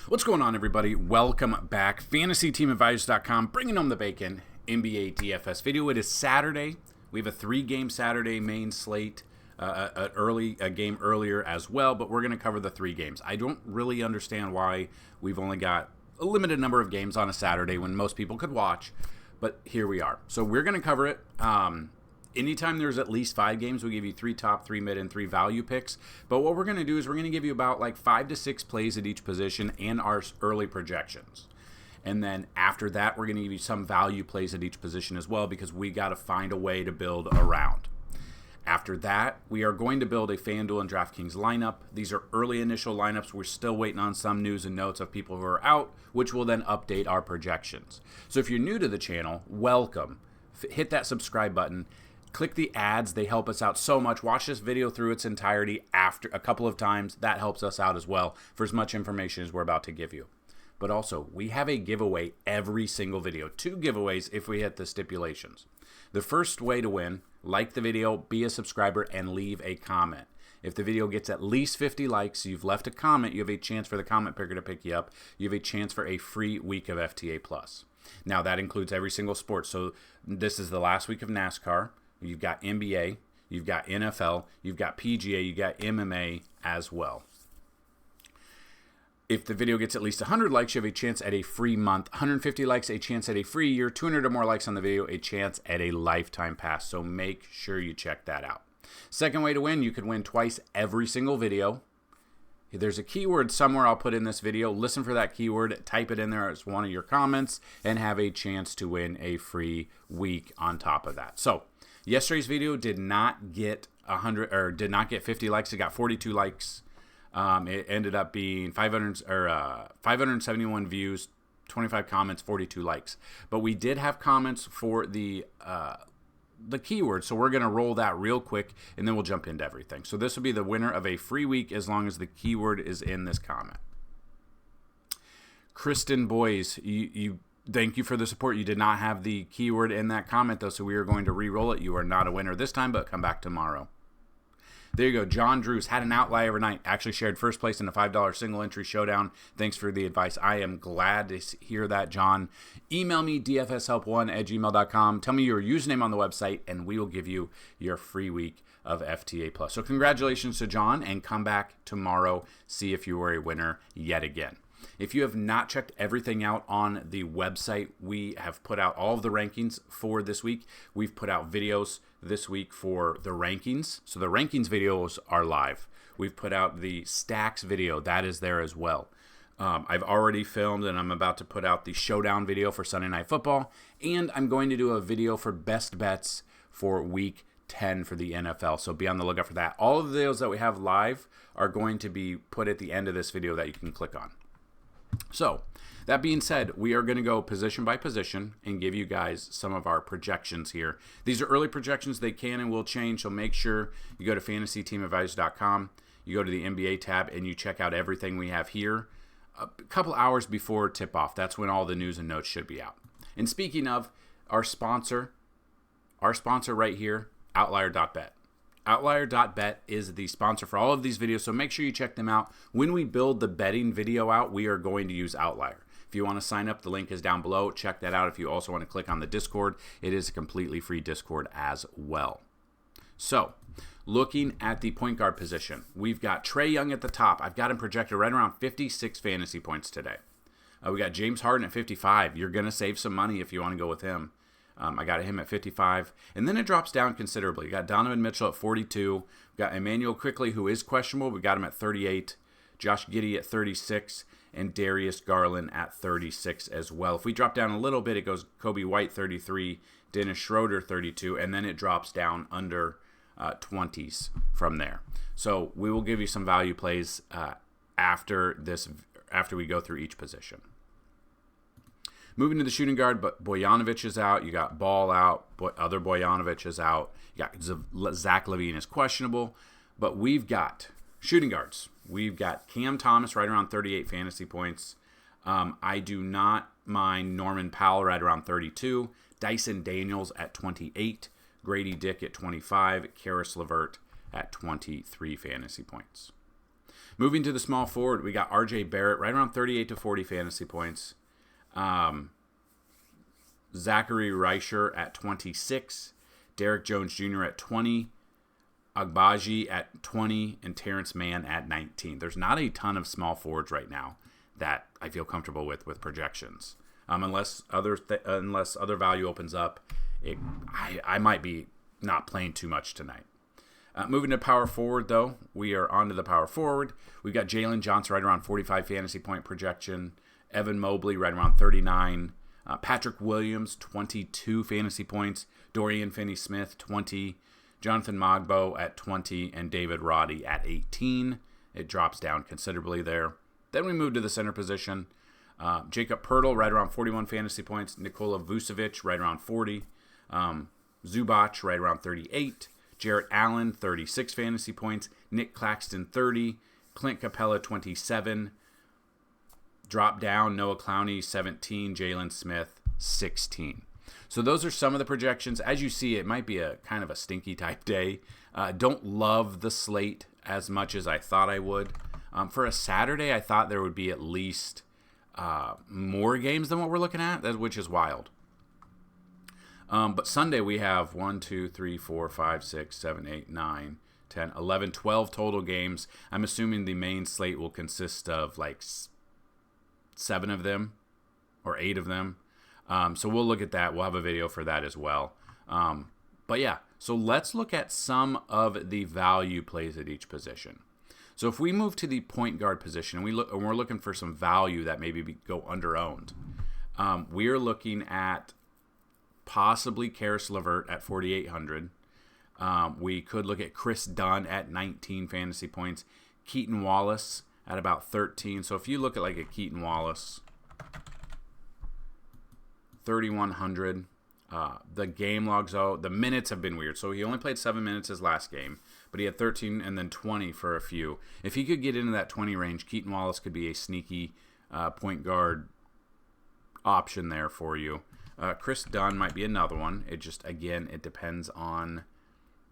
What's going on, everybody? Welcome back. FantasyTeamAdvisors.com, bringing home the bacon. NBA DFS video. It is Saturday. We have a 3-game Saturday main slate. A game earlier as well, but we're going to cover the 3 games. I don't really understand why we've only got a limited number of games on a Saturday when most people could watch, but here we are. So we're going to cover it. Anytime there's at least 5 games, we give you 3 top, 3 mid, and 3 value picks. But what we're going to do is we're going to give you about like 5 to 6 plays at each position and our early projections. And then after that, we're going to give you some value plays at each position as well, because we got to find a way to build around. After that, we are going to build a Fanduel and DraftKings lineup. These are early initial lineups. We're still waiting on some news and notes of people who are out, which will then update our projections. So if you're new to the channel, welcome. Hit that subscribe button. Click the ads. They help us out so much. Watch this video through its entirety after a couple of times. That helps us out as well for as much information as we're about to give you. But also, we have a giveaway every single video. 2 giveaways if we hit the stipulations. The first way to win, like the video, be a subscriber, and leave a comment. If the video gets at least 50 likes, you've left a comment, you have a chance for the comment picker to pick you up. You have a chance for a free week of FTA+. Now, that includes every single sport. So this is the last week of NASCAR. You've got NBA, you've got NFL, you've got PGA, you've got MMA as well. If the video gets at least 100 likes, you have a chance at a free month. 150 likes, a chance at a free year. 200 or more likes on the video, a chance at a lifetime pass. So make sure you check that out. Second way to win, you could win twice every single video. There's a keyword somewhere I'll put in this video. Listen for that keyword, type it in there as one of your comments, and have a chance to win a free week on top of that. So yesterday's video did not get 50 likes. It got 42 likes. It ended up being 571 views, 25 comments, 42 likes. But we did have comments for the keyword, so we're going to roll that real quick, and then we'll jump into everything. So this will be the winner of a free week as long as the keyword is in this comment. Kristen Boys, you thank you for the support. You did not have the keyword in that comment, though, so we are going to re-roll it. You are not a winner this time, but come back tomorrow. There you go. John Drews had an outlier overnight. Actually shared first place in a $5 single entry showdown. Thanks for the advice. I am glad to hear that, John. Email me, dfshelp1@gmail.com. Tell me your username on the website, and we will give you your free week of FTA+. So congratulations to John, and come back tomorrow. See if you were a winner yet again. If you have not checked everything out on the website, we have put out all of the rankings for this week. We've put out videos this week for the rankings. So the rankings videos are live. We've put out the stacks video. That is there as well. I've already filmed, and I'm about to put out the showdown video for Sunday Night Football. And I'm going to do a video for best bets for week 10 for the NFL. So be on the lookout for that. All of the videos that we have live are going to be put at the end of this video that you can click on. So, that being said, we are going to go position by position and give you guys some of our projections here. These are early projections. They can and will change, so make sure you go to FantasyTeamAdvisors.com, you go to the NBA tab, and you check out everything we have here a couple hours before tip-off. That's when all the news and notes should be out. And speaking of our sponsor right here, Outlier.Bet. Outlier.Bet is the sponsor for all of these videos, so make sure you check them out. When we build the betting video out, we are going to use Outlier. If you want to sign up, the link is down below. Check that out. If you also want to click on the Discord, it is a completely free Discord as well. So, looking at the point guard position, we've got Trae Young at the top. I've got him projected right around 56 fantasy points today. We got James Harden at 55. You're going to save some money if you want to go with him. I got him at 55, and then it drops down considerably. You got Donovan Mitchell at 42. We got Emmanuel Quickley, who is questionable. We got him at 38. Josh Giddey at 36, and Darius Garland at 36 as well. If we drop down a little bit, it goes Kobe White 33, Dennis Schroeder 32, and then it drops down under 20s from there. So we will give you some value plays after we go through each position. Moving to the shooting guard, but Bojanovic is out. You got Ball out. Other Bojanovic is out. You got Zach LaVine is questionable. But we've got shooting guards. We've got Cam Thomas right around 38 fantasy points. I do not mind Norman Powell right around 32. Dyson Daniels at 28. Grady Dick at 25. Karis LeVert at 23 fantasy points. Moving to the small forward, we got R.J. Barrett right around 38 to 40 fantasy points. Zachary Reicher at 26. Derek Jones Jr. at 20. Agbaji at 20. And Terrence Mann at 19. There's not a ton of small forwards right now that I feel comfortable with projections. Unless other value opens up, I might be not playing too much tonight. Moving to power forward, though, we are on to the power forward. We've got Jalen Johnson right around 45 fantasy point projection. Evan Mobley right around 39. Patrick Williams, 22 fantasy points. Dorian Finney-Smith, 20. Jonathan Magbo at 20. And David Roddy at 18. It drops down considerably there. Then we move to the center position. Jacob Pertl right around 41 fantasy points. Nikola Vucevic right around 40. Zubac right around 38. Jarrett Allen, 36 fantasy points. Nick Claxton, 30. Clint Capella, 27. Drop down, Noah Clowney, 17. Jalen Smith, 16. So those are some of the projections. As you see, it might be a kind of a stinky type day. Don't love the slate as much as I thought I would. For a Saturday, I thought there would be at least more games than what we're looking at, which is wild. But Sunday we have 1, 2, 3, 4, 5, 6, 7, 8, 9, 10, 11, 12 total games. I'm assuming the main slate will consist of like 7 of them or 8 of them. So we'll look at that. We'll have a video for that as well. But yeah, so let's look at some of the value plays at each position. So if we move to the point guard position and we're looking for some value that maybe go under-owned, we are looking at possibly Karis LeVert at 4,800. We could look at Chris Dunn at 19 fantasy points. Keaton Wallace at about 13. So if you look at like a Keaton Wallace, 3,100. The game logs out. The minutes have been weird. So he only played 7 minutes his last game, but he had 13 and then 20 for a few. If he could get into that 20 range, Keaton Wallace could be a sneaky point guard option there for you. Chris Dunn might be another one. It just, again, it depends on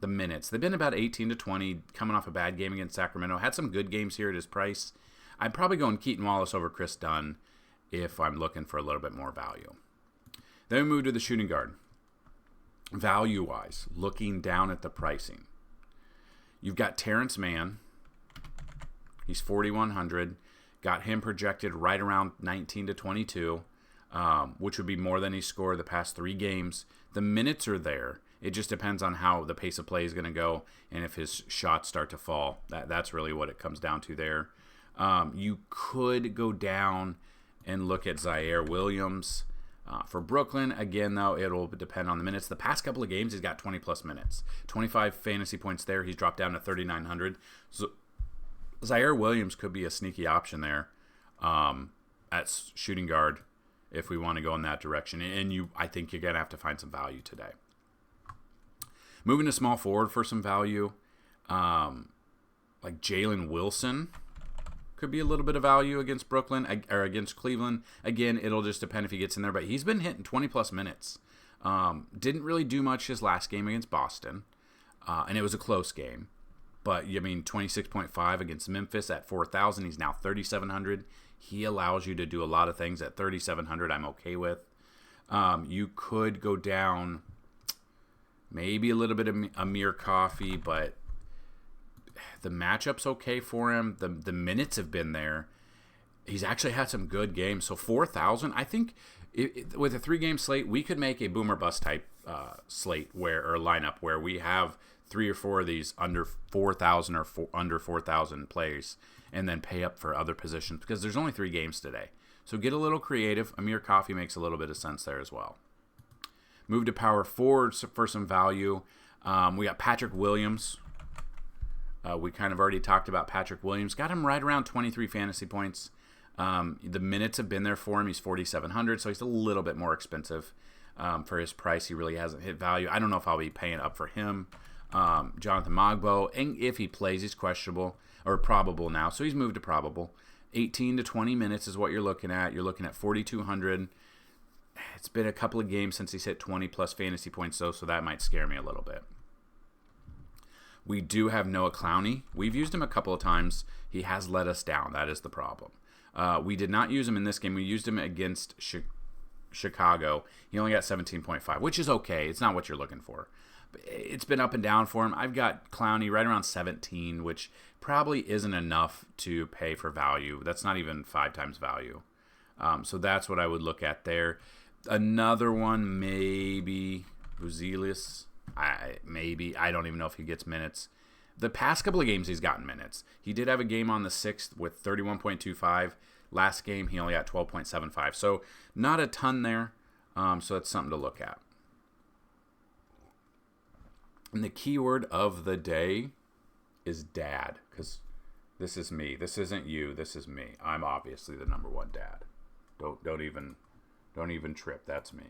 the minutes. They've been about 18 to 20, coming off a bad game against Sacramento. Had some good games here at his price. I'm probably going Keaton Wallace over Chris Dunn if I'm looking for a little bit more value. Then we move to the shooting guard. Value-wise, looking down at the pricing. You've got Terrence Mann. He's 4,100. Got him projected right around 19 to 22. Which would be more than he scored the past 3 games. The minutes are there. It just depends on how the pace of play is going to go and if his shots start to fall. That's really what it comes down to there. You could go down and look at Zaire Williams. For Brooklyn, again, though, it'll depend on the minutes. The past couple of games, he's got 20-plus minutes. 25 fantasy points there. He's dropped down to 3,900. So Zaire Williams could be a sneaky option there at shooting guard, if we want to go in that direction. And I think you're going to have to find some value today. Moving to small forward for some value, like Jalen Wilson could be a little bit of value against Brooklyn or against Cleveland. Again, it'll just depend if he gets in there, but he's been hitting 20-plus minutes. Didn't really do much his last game against Boston, and it was a close game. But, 26.5 against Memphis at 4,000. He's now 3,700. He allows you to do a lot of things at 3,700 I'm okay with. You could go down maybe a little bit of Amir Coffey, but the matchup's okay for him. The minutes have been there. He's actually had some good games. So 4,000, I think with a 3-game slate, we could make a boomer bust type slate or lineup where we have 3 or 4 of these under 4,000 or under 4,000 plays, and then pay up for other positions because there's only 3 games today. So get a little creative. Amir Coffey makes a little bit of sense there as well. Move to power forwards for some value. We got Patrick Williams. We kind of already talked about Patrick Williams. Got him right around 23 fantasy points. The minutes have been there for him. He's 4,700, so he's a little bit more expensive for his price. He really hasn't hit value. I don't know if I'll be paying up for him. Jonathan Magbo, and if he plays, he's questionable or probable now, so he's moved to probable. 18 to 20 minutes is what you're looking at. You're looking at 4,200. It's been a couple of games since he's hit 20-plus fantasy points, though, so that might scare me a little bit. We do have Noah Clowney. We've used him a couple of times. He has let us down. That is the problem. We did not use him in this game. We used him against Chicago. He only got 17.5, which is okay. It's not what you're looking for. It's been up and down for him. I've got Clowney right around 17, which probably isn't enough to pay for value. That's not even 5 times value. So that's what I would look at there. Another one, maybe Buzelis. Maybe. I don't even know if he gets minutes. The past couple of games, he's gotten minutes. He did have a game on the 6th with 31.25. Last game, he only got 12.75. So not a ton there. So that's something to look at. And the keyword of the day is dad, because this is me. This isn't you. This is me. I'm obviously the number one dad. Don't even trip. That's me.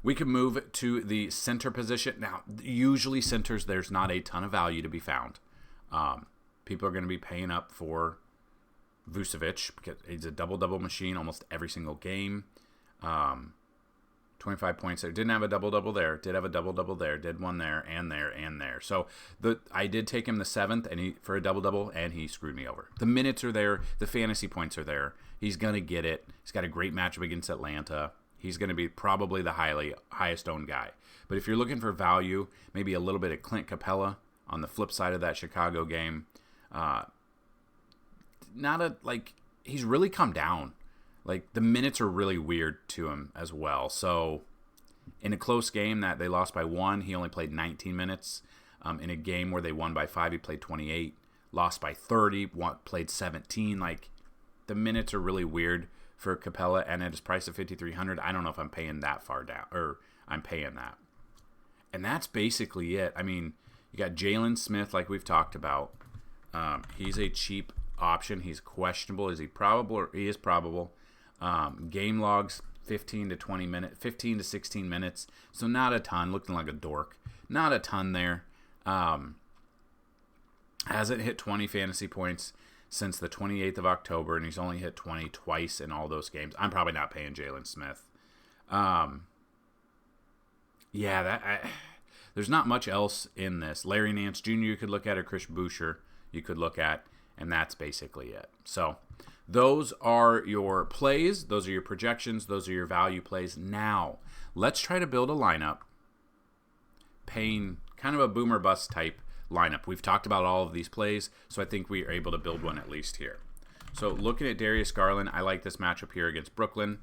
We can move to the center position. Now, usually centers, there's not a ton of value to be found. People are going to be paying up for Vucevic because he's a double-double machine almost every single game. 25 points there. Didn't have a double-double there. Did have a double-double there. Did one there and there and there. So I did take him the 7th for a double-double, and he screwed me over. The minutes are there. The fantasy points are there. He's going to get it. He's got a great matchup against Atlanta. He's going to be probably the highest owned guy. But if you're looking for value, maybe a little bit of Clint Capella on the flip side of that Chicago game. He's really come down. Like, the minutes are really weird to him as well. So, in a close game that they lost by 1, he only played 19 minutes. In a game where they won by 5, he played 28. Lost by 30, played 17. Like, the minutes are really weird for Capella, and at his price of $5,300, I don't know if I'm paying that far down, or I'm paying that. And that's basically it. I mean, you got Jalen Smith, like we've talked about. He's a cheap option. He's questionable. Is he probable? He is probable. Game logs 15 to 16 minutes. So not a ton. Looking like a dork. Not a ton there. Hasn't hit 20 fantasy points since the 28th of October, and he's only hit 20 twice in all those games. I'm probably not paying Jalen Smith. There's not much else in this. Larry Nance Jr. you could look at, or Chris Boucher you could look at, and that's basically it. So those are your plays. Those are your projections. Those are your value plays. Now, let's try to build a lineup paying kind of a boomer bust type lineup. We've talked about all of these plays, so I think we are able to build one at least here. So looking at Darius Garland, I like this matchup here against Brooklyn.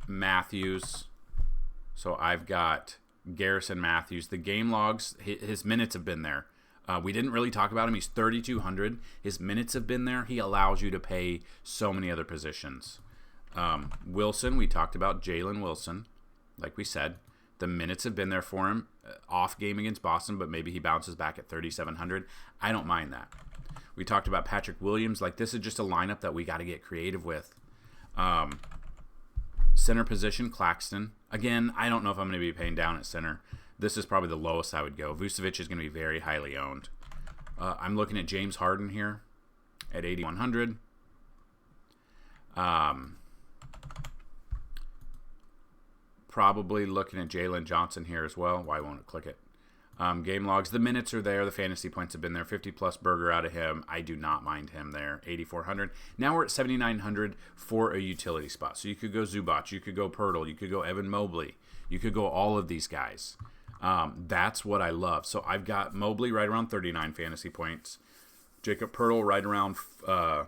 Matthews. So I've got Garrison Matthews. The game logs, his minutes have been there. We didn't really talk about him. He's 3,200. His minutes have been there. He allows you to pay so many other positions. Wilson, we talked about Jalen Wilson, like we said. The minutes have been there for him. Off game against Boston, but maybe he bounces back at 3,700. I don't mind that. We talked about Patrick Williams. Like, this is just a lineup that we got to get creative with. Center position, Claxton. Again, I don't know if I'm going to be paying down at center. This is probably the lowest I would go. Vucevic is going to be very highly owned. I'm looking at James Harden here at 8,100. Probably looking at Jalen Johnson here as well. Why won't it click it? Game logs. The minutes are there. The fantasy points have been there. 50-plus burger out of him. I do not mind him there. 8,400. Now we're at 7,900 for a utility spot. So you could go Zubac. You could go Pirtle. You could go Evan Mobley. You could go all of these guys. That's what I love. So I've got Mobley right around 39 fantasy points. Jacob Pirtle right around, right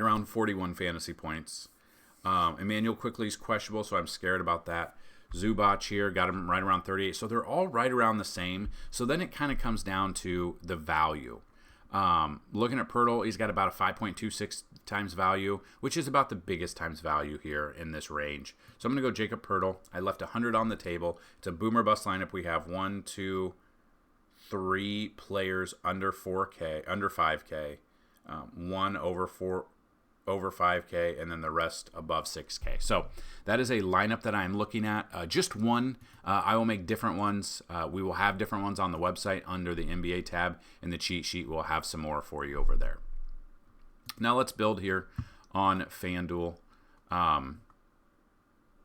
around 41 fantasy points. Emmanuel Quickley's questionable, so I'm scared about that. Zubac here, got him right around 38. So they're all right around the same. So then it kind of comes down to the value. Looking at Pirtle, he's got about a 5.26 times value, which is about the biggest times value here in this range. So I'm going to go Jacob Pirtle. I left 100 on the table. It's a boomer bust lineup. We have 1, 2, 3 players under 4K, under 5K, one over 5K, and then the rest above 6K. So that is a lineup that I'm looking at. Just one. I will make different ones. We will have different ones on the website under the NBA tab. In the cheat sheet, we'll have some more for you over there. Now let's build here on FanDuel.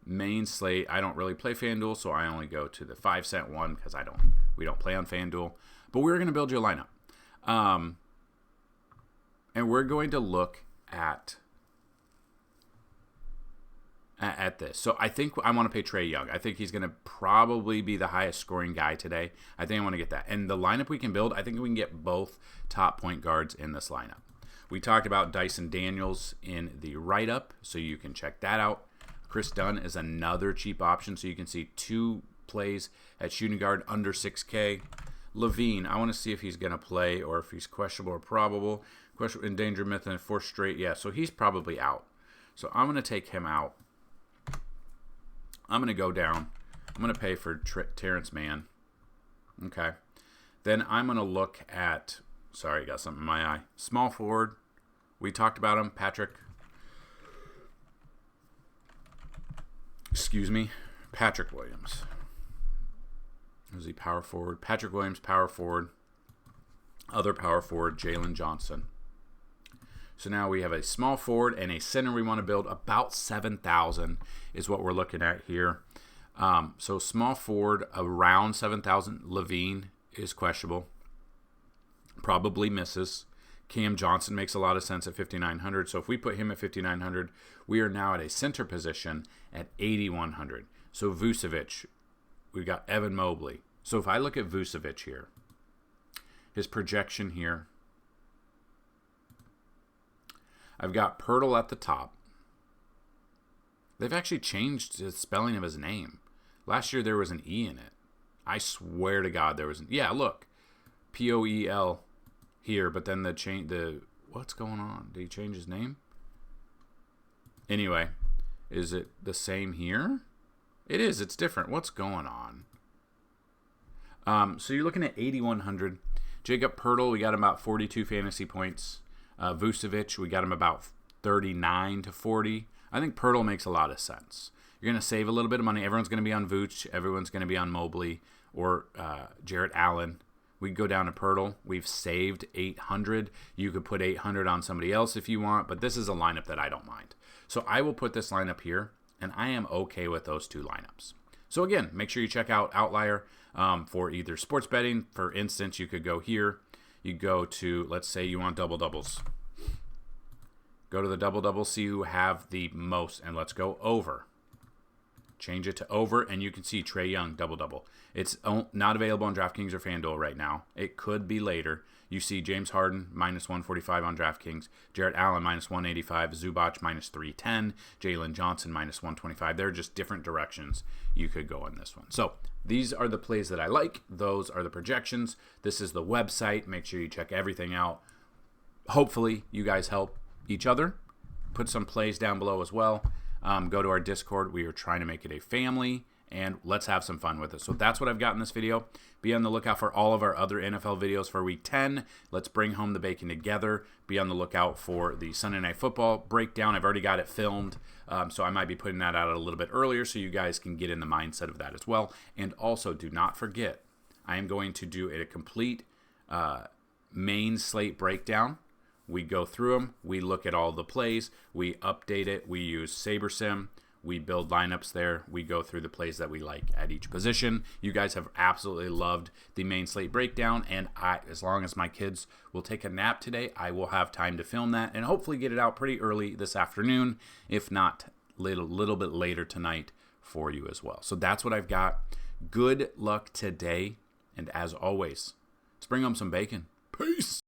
main slate. I don't really play FanDuel, so I only go to the 5-cent one because we don't play on FanDuel. But we're going to build you a lineup. And we're going to look at this. So I think I want to pay Trae Young. I think he's going to probably be the highest scoring guy today. I think I want to get that. And the lineup we can build, I think we can get both top point guards in this lineup. We talked about Dyson Daniels in the write-up, so you can check that out. Chris Dunn is another cheap option, so you can see 2 plays at shooting guard under 6K. Levine, I want to see if he's going to play or if he's questionable or probable. Endangerment and 4 straight. Yeah, so he's probably out. So I'm going to take him out. I'm going to go down. I'm going to pay for Terrence Mann. Okay. Then I'm going to look at, sorry, I got something in my eye. Small forward. We talked about him. Patrick Williams. Is he power forward? Patrick Williams, power forward. Other power forward, Jalen Johnson. So now we have a small forward and a center we want to build. About 7,000 is what we're looking at here. So small forward around 7,000. Levine is questionable. Probably misses. Cam Johnson makes a lot of sense at 5,900. So if we put him at 5,900, we are now at a center position at 8,100. So Vucevic, we've got Evan Mobley. So if I look at Vucevic here, his projection here, I've got Pirtle at the top. They've actually changed the spelling of his name. Last year there was an E in it. I swear to God there was an... Yeah, look. Poel here, but then what's going on? Did he change his name? Anyway, is it the same here? It is. It's different. What's going on? So you're looking at 8,100. Jacob Pirtle, we got him about 42 fantasy points. Vucevic, we got him about 39 to 40. I think Pirtle makes a lot of sense. You're going to save a little bit of money. Everyone's going to be on Vooch. Everyone's going to be on Mobley or Jarrett Allen. We go down to Pirtle. We've saved 800. You could put 800 on somebody else if you want, but this is a lineup that I don't mind. So I will put this lineup here, and I am okay with those 2 lineups. So again, make sure you check out Outlier for either sports betting. For instance, you could go here. You go to, let's say you want double-doubles. Go to the double-double, see who have the most, and let's go over. Change it to over, and you can see Trae Young double-double. It's not available on DraftKings or Fanduel right now. It could be later. You see James Harden, minus 145 on DraftKings. Jarrett Allen, minus 185. Zubac, minus 310. Jalen Johnson, minus 125. They're just different directions you could go in this one. So these are the plays that I like. Those are the projections. This is the website. Make sure you check everything out. Hopefully, you guys help each other. Put some plays down below as well. Go to our Discord. We are trying to make it a family, and let's have some fun with it. So that's what I've got in this video. Be on the lookout for all of our other NFL videos for Week 10. Let's bring home the bacon together. Be on the lookout for the Sunday Night Football breakdown. I've already got it filmed, so I might be putting that out a little bit earlier so you guys can get in the mindset of that as well. And also, do not forget, I am going to do a complete main slate breakdown. We go through them. We look at all the plays. We update it. We use SaberSim. We build lineups there. We go through the plays that we like at each position. You guys have absolutely loved the main slate breakdown, and as long as my kids will take a nap today, I will have time to film that and hopefully get it out pretty early this afternoon, if not little bit later tonight for you as well. So that's what I've got. Good luck today, and as always, let's bring home some bacon. Peace.